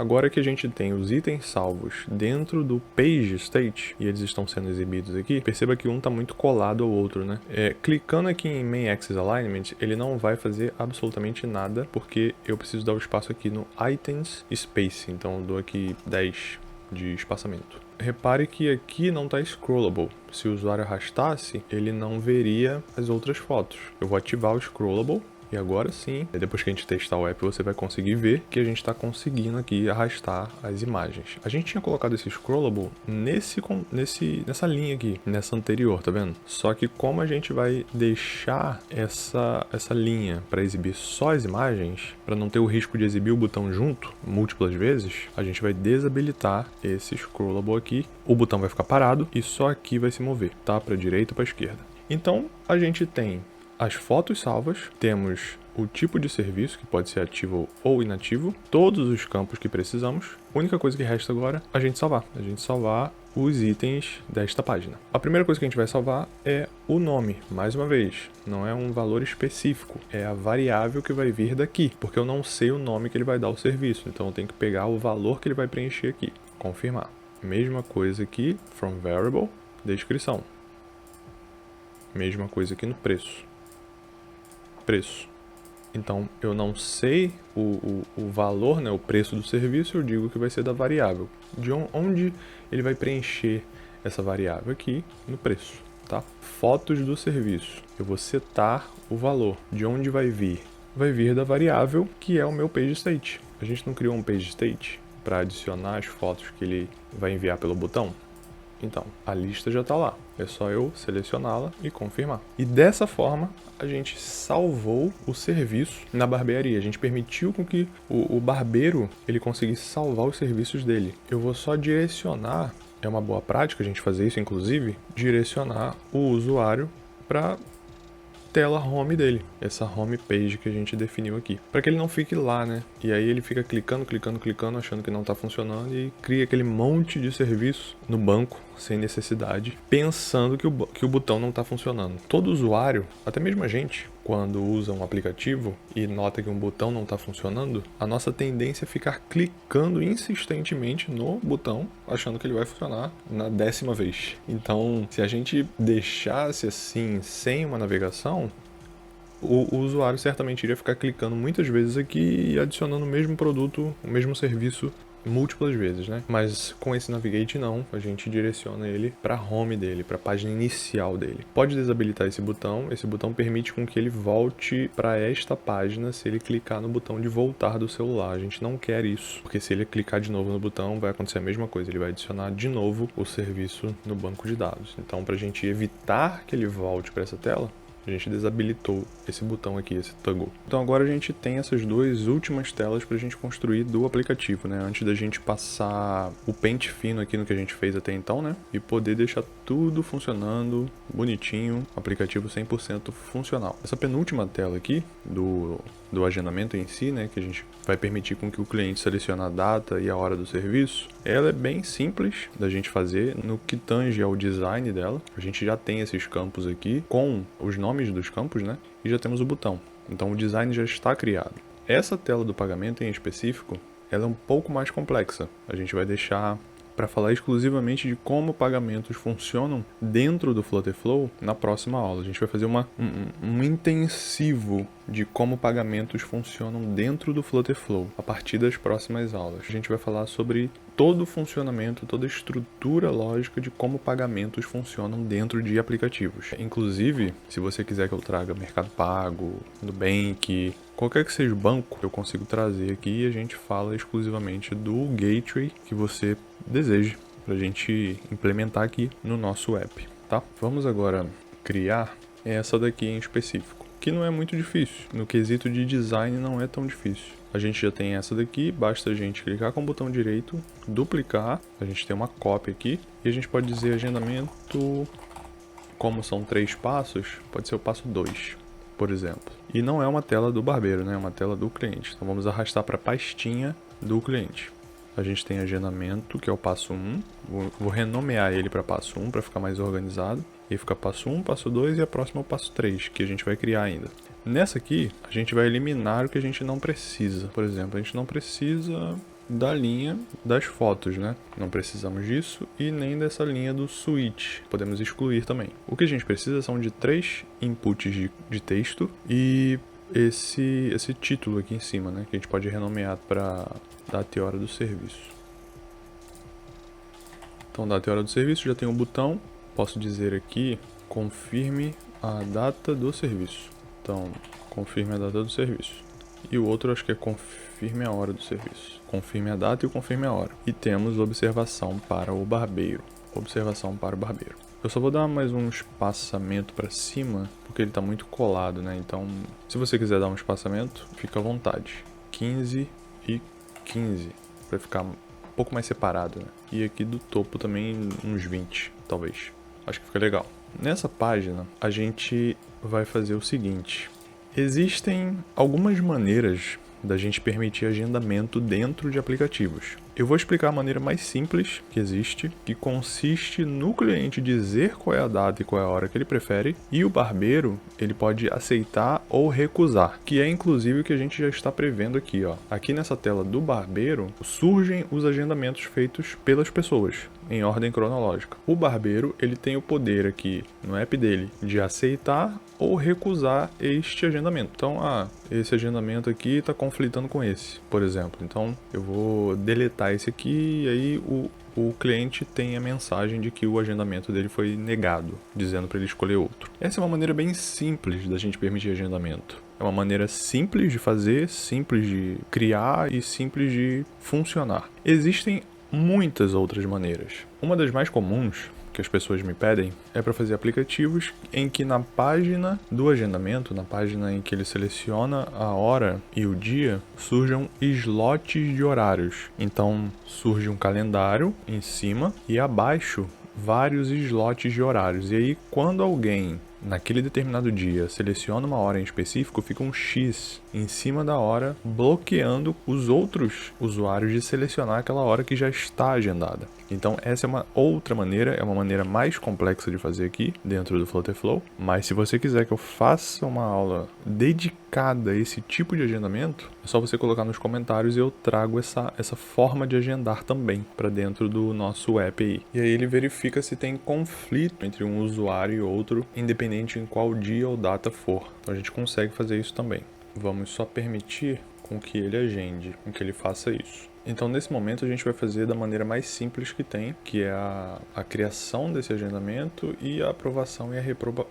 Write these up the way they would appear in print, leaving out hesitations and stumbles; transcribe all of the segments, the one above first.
Agora que a gente tem os itens salvos dentro do Page State, e eles estão sendo exibidos aqui, perceba que um está muito colado ao outro, né? Clicando aqui em Main Axis Alignment, ele não vai fazer absolutamente nada, porque eu preciso dar o espaço aqui no Items Space, então eu dou aqui 10 de espaçamento. Repare que aqui não está scrollable. Se o usuário arrastasse, ele não veria as outras fotos. Eu vou ativar o scrollable. E agora sim, depois que a gente testar o app, você vai conseguir ver que a gente está conseguindo aqui arrastar as imagens. A gente tinha colocado esse scrollable nessa linha aqui, nessa anterior, tá vendo? Só que como a gente vai deixar essa linha para exibir só as imagens, para não ter o risco de exibir o botão junto múltiplas vezes, a gente vai desabilitar esse scrollable aqui. O botão vai ficar parado e só aqui vai se mover, tá? Para a direita ou para a esquerda. Então, a gente tem as fotos salvas, temos o tipo de serviço, que pode ser ativo ou inativo, todos os campos que precisamos. A única coisa que resta agora é a gente salvar os itens desta página. A primeira coisa que a gente vai salvar é o nome. Mais uma vez, não é um valor específico, é a variável que vai vir daqui, porque eu não sei o nome que ele vai dar ao serviço, então eu tenho que pegar o valor que ele vai preencher aqui, confirmar. Mesma coisa aqui, from variable, descrição. Mesma coisa aqui no preço. Então, eu não sei o valor, né, o preço do serviço, eu digo que vai ser da variável. De onde ele vai preencher essa variável aqui no preço, tá? Fotos do serviço. Eu vou setar o valor. De onde vai vir? Vai vir da variável que é o meu page state. A gente não criou um page state para adicionar as fotos que ele vai enviar pelo botão? Então, a lista já está lá. É só eu selecioná-la e confirmar. E dessa forma, a gente salvou o serviço na barbearia. A gente permitiu com que o barbeiro ele conseguisse salvar os serviços dele. Eu vou só direcionar, é uma boa prática a gente fazer isso, inclusive, direcionar o usuário para tela home dele, essa home page que a gente definiu aqui, para que ele não fique lá, né? E aí ele fica clicando, achando que não está funcionando e cria aquele monte de serviço no banco sem necessidade, pensando que o botão não está funcionando. Todo usuário, até mesmo a gente, quando usa um aplicativo e nota que um botão não está funcionando, a nossa tendência é ficar clicando insistentemente no botão, achando que ele vai funcionar na 10ª vez. Então, se a gente deixasse assim, sem uma navegação, o usuário certamente iria ficar clicando muitas vezes aqui e adicionando o mesmo produto, o mesmo serviço múltiplas vezes, né? Mas com esse Navigate não, a gente direciona ele para a home dele, para a página inicial dele. Pode desabilitar esse botão permite com que ele volte para esta página se ele clicar no botão de voltar do celular. A gente não quer isso, porque se ele clicar de novo no botão vai acontecer a mesma coisa, ele vai adicionar de novo o serviço no banco de dados. Então, para a gente evitar que ele volte para essa tela, a gente desabilitou esse botão aqui, esse toggle. Então agora a gente tem essas duas últimas telas para a gente construir do aplicativo, né? Antes da gente passar o pente fino aqui no que a gente fez até então, né? E poder deixar tudo funcionando bonitinho, aplicativo 100% funcional. Essa penúltima tela aqui do agendamento em si, né? Que a gente vai permitir com que o cliente selecione a data e a hora do serviço. Ela é bem simples da gente fazer no que tange ao design dela. A gente já tem esses campos aqui com os nomes dos campos, né? E já temos o botão. Então o design já está criado. Essa tela do pagamento em específico, ela é um pouco mais complexa. A gente vai deixar para falar exclusivamente de como pagamentos funcionam dentro do Flutterflow na próxima aula. A gente vai fazer um intensivo de como pagamentos funcionam dentro do Flutterflow a partir das próximas aulas. A gente vai falar sobre todo o funcionamento, toda a estrutura lógica de como pagamentos funcionam dentro de aplicativos. Inclusive, se você quiser que eu traga Mercado Pago, Nubank, qualquer que seja o banco, eu consigo trazer aqui e a gente fala exclusivamente do gateway que você deseje para a gente implementar aqui no nosso app, tá? Vamos agora criar essa daqui em específico, que não é muito difícil. No quesito de design não é tão difícil. A gente já tem essa daqui, basta a gente clicar com o botão direito, duplicar, a gente tem uma cópia aqui, e a gente pode dizer agendamento, como são 3 passos, pode ser o passo 2, por exemplo. E não é uma tela do barbeiro, né? É uma tela do cliente. Então vamos arrastar para a pastinha do cliente. A gente tem agendamento, que é o passo 1. Vou renomear ele para passo 1 para ficar mais organizado. E fica passo 1, passo 2 e a próxima é o passo 3, que a gente vai criar ainda. Nessa aqui, a gente vai eliminar o que a gente não precisa. Por exemplo, a gente não precisa da linha das fotos, né? Não precisamos disso e nem dessa linha do switch. Podemos excluir também. O que a gente precisa são de 3 inputs de texto e esse título aqui em cima, né? Que a gente pode renomear para data e hora do serviço. Então, data e hora do serviço, já tem um botão. Posso dizer aqui, confirme a data do serviço. Então, confirme a data do serviço. E o outro acho que é confirme a hora do serviço. Confirme a data e confirme a hora. E temos observação para o barbeiro. Observação para o barbeiro. Eu só vou dar mais um espaçamento para cima, porque ele está muito colado, né? Então, se você quiser dar um espaçamento, fica à vontade. 15 e 15, para ficar um pouco mais separado, né? E aqui do topo também uns 20, talvez. Acho que fica legal. Nessa página, a gente vai fazer o seguinte. Existem algumas maneiras da gente permitir agendamento dentro de aplicativos. Eu vou explicar a maneira mais simples que existe, que consiste no cliente dizer qual é a data e qual é a hora que ele prefere, e o barbeiro ele pode aceitar ou recusar, que é inclusive o que a gente já está prevendo aqui, ó. Aqui nessa tela do barbeiro surgem os agendamentos feitos pelas pessoas em ordem cronológica. O barbeiro ele tem o poder aqui no app dele de aceitar ou recusar este agendamento. Então, esse agendamento aqui está conflitando com esse, por exemplo. Então, eu vou deletar esse aqui e aí o cliente tem a mensagem de que o agendamento dele foi negado, dizendo para ele escolher outro. Essa é uma maneira bem simples da gente permitir agendamento. É uma maneira simples de fazer, simples de criar e simples de funcionar. Existem muitas outras maneiras. Uma das mais comuns que as pessoas me pedem é para fazer aplicativos em que na página do agendamento, na página em que ele seleciona a hora e o dia, surjam slots de horários. Então surge um calendário em cima e abaixo vários slots de horários. E aí quando alguém naquele determinado dia seleciona uma hora em específico, fica um X em cima da hora, bloqueando os outros usuários de selecionar aquela hora que já está agendada. Então essa é uma outra maneira, é uma maneira mais complexa de fazer aqui dentro do Flutterflow, mas se você quiser que eu faça uma aula dedicada a esse tipo de agendamento, é só você colocar nos comentários e eu trago essa forma de agendar também para dentro do nosso app aí. E aí ele verifica se tem conflito entre um usuário e outro, independente em qual dia ou data for. Então a gente consegue fazer isso também. Vamos só permitir com que ele agende, com que ele faça isso. Então, nesse momento, a gente vai fazer da maneira mais simples que tem, que é a criação desse agendamento e a aprovação e a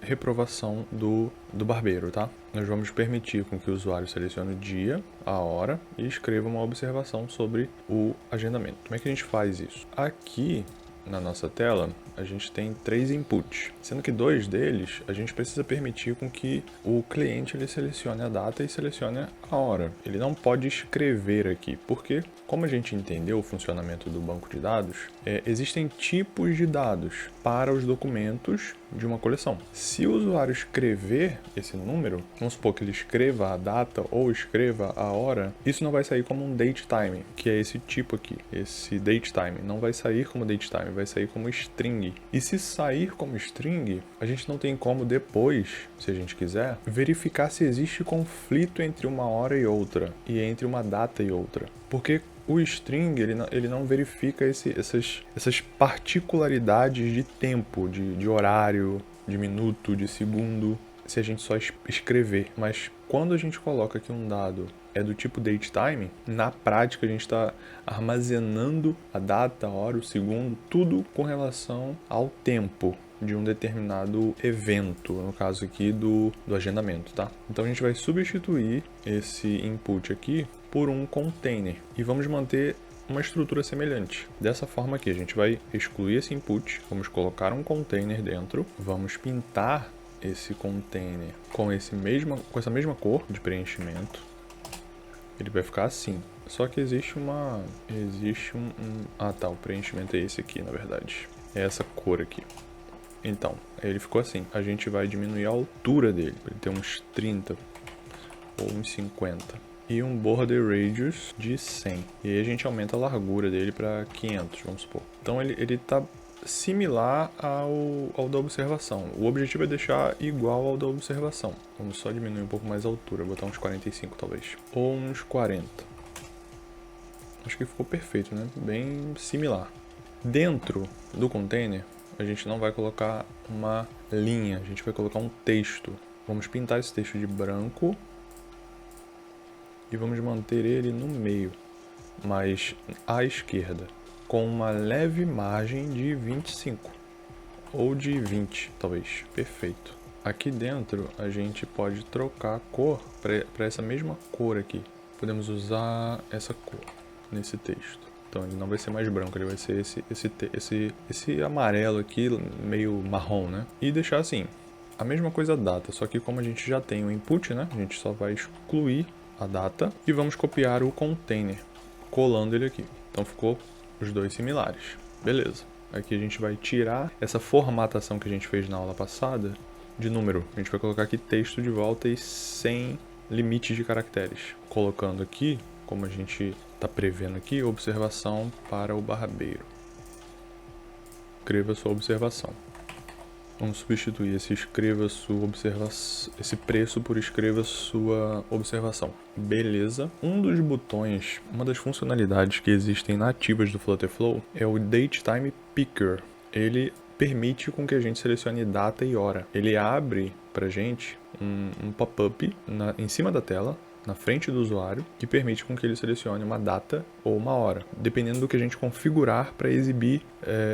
reprovação do barbeiro, tá? Nós vamos permitir com que o usuário selecione o dia, a hora e escreva uma observação sobre o agendamento. Como é que a gente faz isso? Aqui na nossa tela, a gente tem 3 inputs, sendo que 2 deles a gente precisa permitir com que o cliente ele selecione a data e selecione a hora. Ele não pode escrever aqui, porque como a gente entendeu o funcionamento do banco de dados, existem tipos de dados para os documentos de uma coleção. Se o usuário escrever esse número, vamos supor que ele escreva a data ou escreva a hora, isso não vai sair como um datetime, que é esse tipo aqui, esse datetime, não vai sair como datetime, vai sair como string. E se sair como string, a gente não tem como depois, se a gente quiser, verificar se existe conflito entre uma hora e outra, e entre uma data e outra. Porque o string, ele não verifica essas particularidades de tempo, de horário, de minuto, de segundo, se a gente só escrever. Mas quando a gente coloca aqui um dado é do tipo datetime, na prática a gente está armazenando a data, a hora, o segundo, tudo com relação ao tempo de um determinado evento, no caso aqui do agendamento, tá? Então a gente vai substituir esse input aqui por um container e vamos manter uma estrutura semelhante. Dessa forma aqui, a gente vai excluir esse input, vamos colocar um container dentro, vamos pintar esse container com essa mesma cor de preenchimento. Ele vai ficar assim. Só que existe o preenchimento é esse aqui, na verdade. É essa cor aqui. Então, ele ficou assim. A gente vai diminuir a altura dele, para ele ter uns 30 ou uns 50. E um border radius de 100. E aí a gente aumenta a largura dele para 500, vamos supor. Então ele tá similar ao da observação. O objetivo é deixar igual ao da observação. Vamos só diminuir um pouco mais a altura, botar uns 45 talvez. Ou uns 40. Acho que ficou perfeito, né? Bem similar. Dentro do container, a gente não vai colocar uma linha, a gente vai colocar um texto. Vamos pintar esse texto de branco e vamos manter ele no meio, mas à esquerda, com uma leve margem de 25 ou de 20, talvez. Perfeito. Aqui dentro a gente pode trocar a cor para essa mesma cor aqui. Podemos usar essa cor nesse texto. Então ele não vai ser mais branco, ele vai ser esse amarelo aqui, meio marrom, né? E deixar assim, a mesma coisa a data, só que como a gente já tem o input, né? A gente só vai excluir a data e vamos copiar o container, colando ele aqui. Então ficou os dois similares. Beleza. Aqui a gente vai tirar essa formatação que a gente fez na aula passada de número. A gente vai colocar aqui texto de volta e sem limite de caracteres. Colocando aqui, como a gente está prevendo aqui, observação para o barbeiro. Escreva sua observação. Vamos substituir esse preço por escreva sua observação. Beleza. Um dos botões, uma das funcionalidades que existem nativas do Flutterflow é o Datetime Picker. Ele permite com que a gente selecione data e hora. Ele abre pra gente um pop-up em cima da tela, na frente do usuário, que permite com que ele selecione uma data ou uma hora, dependendo do que a gente configurar para exibir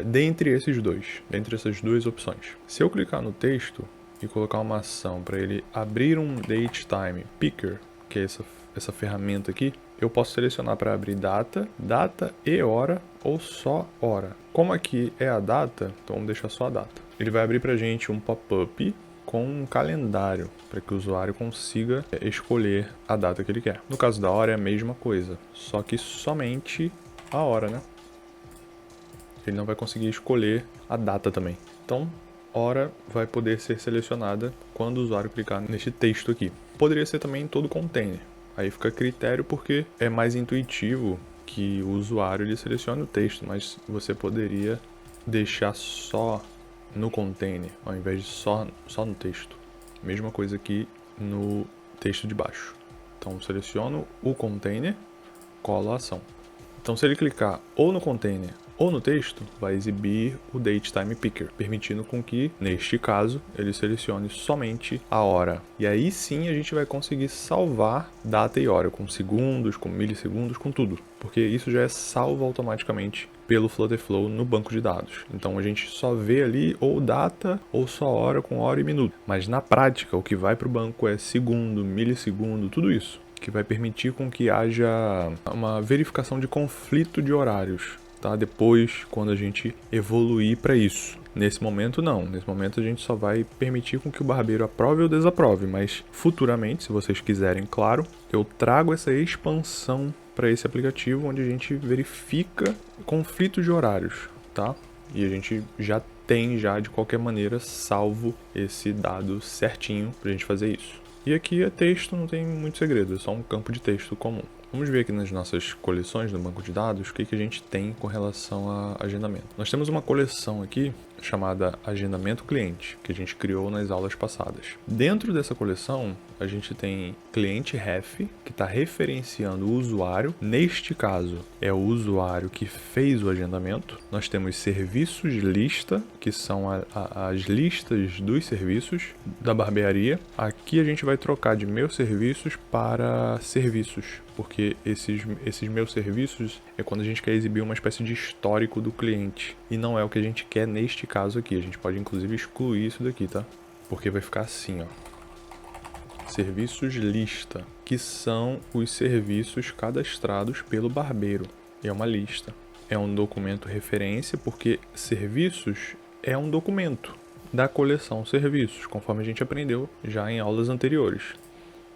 dentre essas duas opções. Se eu clicar no texto e colocar uma ação para ele abrir um Datetime Picker, que é essa ferramenta aqui, eu posso selecionar para abrir data e hora ou só hora. Como aqui é a data, então vamos deixar só a data. Ele vai abrir para a gente um pop-up com um calendário, para que o usuário consiga escolher a data que ele quer. No caso da hora é a mesma coisa, só que somente a hora, né? Ele não vai conseguir escolher a data também. Então, hora vai poder ser selecionada quando o usuário clicar neste texto aqui. Poderia ser também em todo o container. Aí fica a critério porque é mais intuitivo que o usuário ele selecione o texto, mas você poderia deixar só no container, ao invés de só no texto. Mesma coisa aqui no texto de baixo. Então seleciono o container, colo a ação. Então se ele clicar ou no container ou no texto, vai exibir o Datetime Picker, permitindo com que, neste caso, ele selecione somente a hora. E aí sim a gente vai conseguir salvar data e hora, com segundos, com milissegundos, com tudo. Porque isso já é salvo automaticamente pelo Flutterflow no banco de dados. Então a gente só vê ali ou data ou só hora com hora e minuto. Mas na prática o que vai para o banco é segundo, milissegundo, tudo isso. Que vai permitir com que haja uma verificação de conflito de horários. Tá? Depois, quando a gente evoluir para isso. Nesse momento, não. Nesse momento, a gente só vai permitir com que o barbeiro aprove ou desaprove. Mas, futuramente, se vocês quiserem, claro, eu trago essa expansão para esse aplicativo, onde a gente verifica conflitos de horários, tá? E a gente já tem, de qualquer maneira, salvo esse dado certinho para a gente fazer isso. E aqui é texto, não tem muito segredo, é só um campo de texto comum. Vamos ver aqui nas nossas coleções no banco de dados o que a gente tem com relação a agendamento. Nós temos uma coleção aqui chamada Agendamento Cliente, que a gente criou nas aulas passadas. Dentro dessa coleção, a gente tem cliente ref, que está referenciando o usuário. Neste caso, é o usuário que fez o agendamento. Nós temos serviços lista, que são as listas dos serviços da barbearia. Aqui a gente vai trocar de meus serviços para serviços, porque esses meus serviços é quando a gente quer exibir uma espécie de histórico do cliente. E não é o que a gente quer neste caso aqui. A gente pode inclusive excluir isso daqui, tá? Porque vai ficar assim, ó. Serviços lista, que são os serviços cadastrados pelo barbeiro. É uma lista. É um documento referência, porque serviços é um documento da coleção serviços, conforme a gente aprendeu já em aulas anteriores.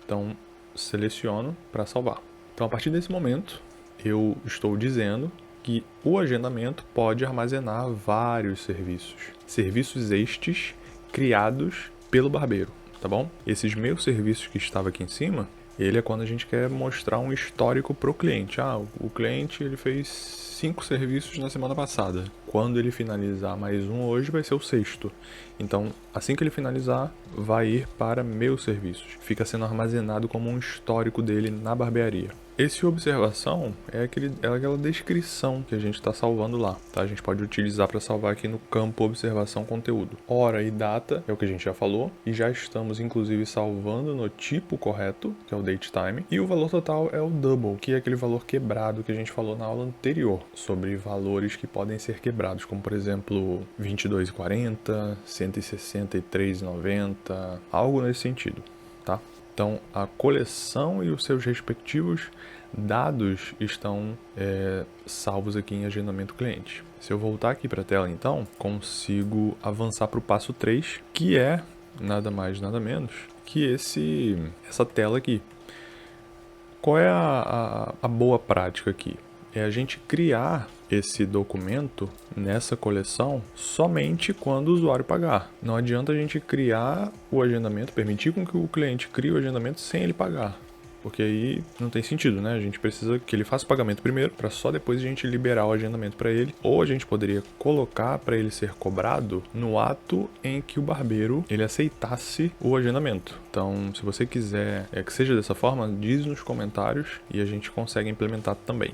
Então, seleciono para salvar. Então, a partir desse momento, eu estou dizendo que o agendamento pode armazenar vários serviços. Serviços estes criados pelo barbeiro, tá bom? Esses meus serviços que estava aqui em cima, ele é quando a gente quer mostrar um histórico para o cliente. O cliente ele fez 5 serviços na semana passada. Quando ele finalizar mais um hoje, vai ser o 6º. Então, assim que ele finalizar, vai ir para meus serviços. Fica sendo armazenado como um histórico dele na barbearia. Esse observação é aquela descrição que a gente está salvando lá, tá? A gente pode utilizar para salvar aqui no campo observação conteúdo. Hora e data é o que a gente já falou e já estamos inclusive salvando no tipo correto, que é o datetime, e o valor total é o double, que é aquele valor quebrado que a gente falou na aula anterior, sobre valores que podem ser quebrados, como por exemplo 22,40, 163,90, algo nesse sentido, tá? Então, a coleção e os seus respectivos dados estão salvos aqui em agendamento cliente. Se eu voltar aqui para a tela, então, consigo avançar para o passo 3, que é nada mais, nada menos que essa tela aqui. Qual é a boa prática aqui? É a gente criar esse documento nessa coleção somente quando o usuário pagar. Não adianta a gente criar o agendamento, permitir com que o cliente crie o agendamento sem ele pagar. Porque aí não tem sentido, né? A gente precisa que ele faça o pagamento primeiro, para só depois a gente liberar o agendamento para ele. Ou a gente poderia colocar para ele ser cobrado no ato em que o barbeiro ele aceitasse o agendamento. Então, se você quiser que seja dessa forma, diz nos comentários e a gente consegue implementar também.